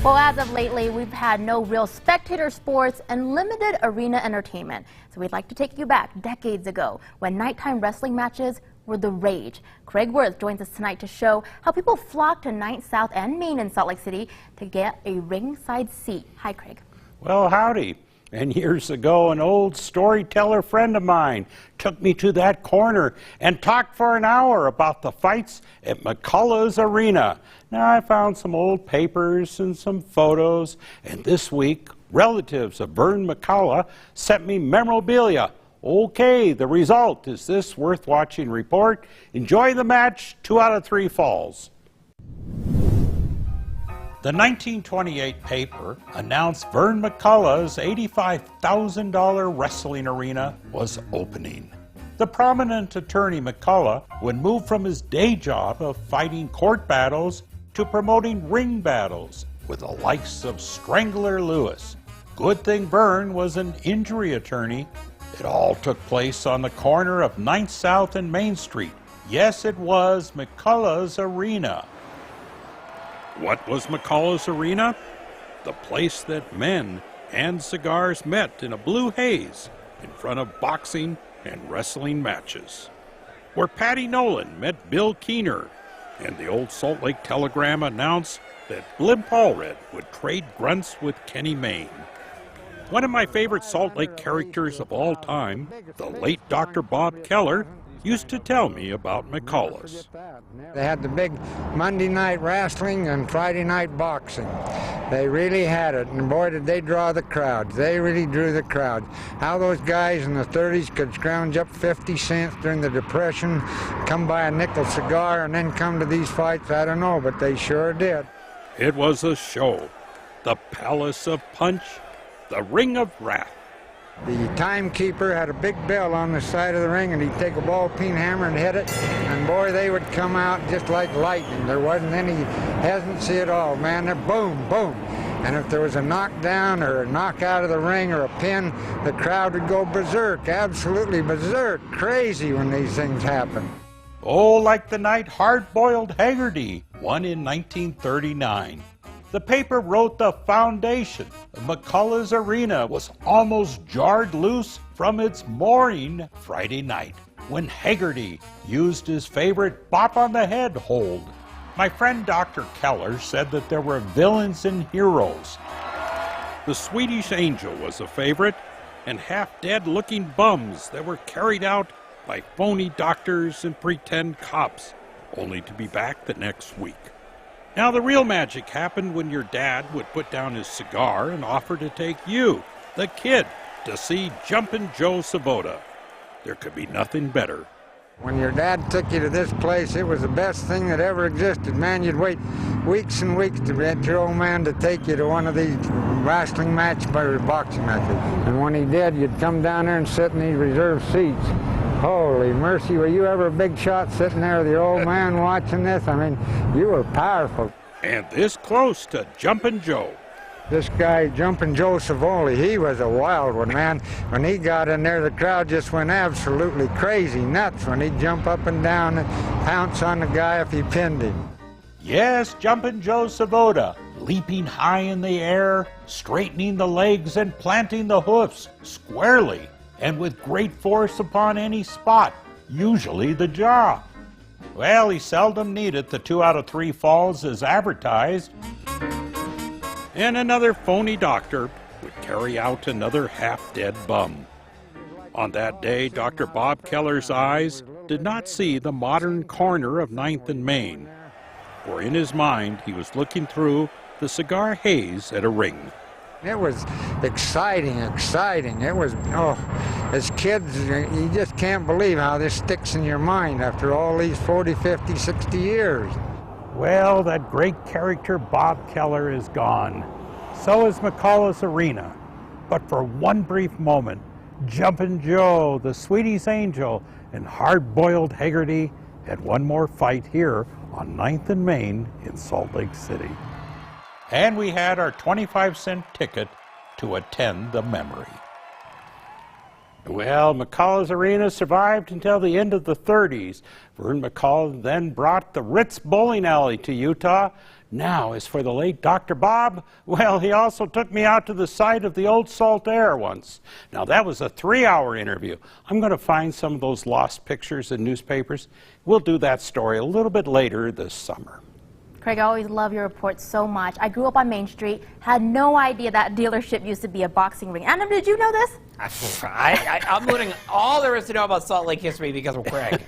Well, as of lately, we've had no real spectator sports and limited arena entertainment. So we'd like to take you back decades ago when nighttime wrestling matches were the rage. Craig Worth joins us tonight to show how people flocked to 9th South and Main in Salt Lake City to get a ringside seat. Hi, Craig. Well, howdy. And years ago, an old storyteller friend of mine took me to that corner and talked for an hour about the fights at McCullough's Arena. Now, I found some old papers and some photos, and this week, relatives of Vern McCullough sent me memorabilia. Okay, the result is this worth-watching report. Enjoy the match, 2 out of 3 falls. The 1928 paper announced Vern McCullough's $85,000 wrestling arena was opening. The prominent attorney McCullough would move from his day job of fighting court battles to promoting ring battles with the likes of Strangler Lewis. Good thing Vern was an injury attorney. It all took place on the corner of 9th South and Main Street. Yes, it was McCullough's Arena. What was McCullough's Arena? The place that men and cigars met in a blue haze in front of boxing and wrestling matches. Where Patty Nolan met Bill Keener, and the old Salt Lake Telegram announced that Blimp Allred would trade grunts with Kenny Mayne. One of my favorite Salt Lake characters of all time, the late Dr. Bob Keller, used to tell me about McCullough's. They had the big Monday night wrestling and Friday night boxing. They really had it, and boy did they draw the crowds. They really drew the crowd. How those guys in the 30s could scrounge up 50 cents during the Depression, come buy a nickel cigar, and then come to these fights, I don't know, but they sure did. It was a show. The Palace of Punch, the Ring of Wrath. The timekeeper had a big bell on the side of the ring, and he'd take a ball-peen hammer and hit it, and boy, they would come out just like lightning. There wasn't any hesitancy at all, man. They're boom, boom. And if there was a knockdown or a knockout of the ring or a pin, the crowd would go berserk, absolutely berserk, crazy when these things happen. Oh, like the night Hard-Boiled Haggerty won in 1939. The paper wrote the foundation of McCullough's Arena was almost jarred loose from its mooring Friday night when Haggerty used his favorite bop on the head hold. My friend Dr. Keller said that there were villains and heroes. The Swedish Angel was a favorite, and half-dead looking bums that were carried out by phony doctors and pretend cops, only to be back the next week. Now, the real magic happened when your dad would put down his cigar and offer to take you, the kid, to see Jumpin' Joe Svoboda. There could be nothing better. When your dad took you to this place, it was the best thing that ever existed. Man, you'd wait weeks and weeks to get your old man to take you to one of these wrestling matches or boxing matches. And when he did, you'd come down there and sit in these reserved seats. Holy mercy, were you ever a big shot sitting there with your old man watching this? I mean, you were powerful. And this close to Jumpin' Joe. This guy, Jumpin' Joe Svoboda, he was a wild one, man. When he got in there, the crowd just went absolutely crazy, nuts, when he'd jump up and down and pounce on the guy if he pinned him. Yes, Jumpin' Joe Svoboda, leaping high in the air, straightening the legs and planting the hoofs squarely, and with great force upon any spot, usually the jaw. Well, he seldom needed the 2 out of 3 falls as advertised. And another phony doctor would carry out another half-dead bum. On that day, Dr. Bob Keller's eyes did not see the modern corner of 9th and Main, for in his mind he was looking through the cigar haze at a ring. It was exciting. It was, as kids, you just can't believe how this sticks in your mind after all these 40, 50, 60 years. Well, that great character Bob Keller is gone. So is McCullough's Arena. But for one brief moment, Jumpin' Joe, the Swedish Angel, and Hard-Boiled Haggerty had one more fight here on 9th and Main in Salt Lake City. And we had our 25-cent ticket to attend the memory. Well, McCullough's Arena survived until the end of the 30s. Vern McCullough then brought the Ritz Bowling Alley to Utah. Now, as for the late Dr. Bob, well, he also took me out to the site of the old salt air once. Now, that was a 3-hour interview. I'm going to find some of those lost pictures in newspapers. We'll do that story a little bit later this summer. Craig, I always love your reports so much. I grew up on Main Street, had no idea that dealership used to be a boxing ring. Adam, did you know this? I'm learning all there is to know about Salt Lake history because of Craig.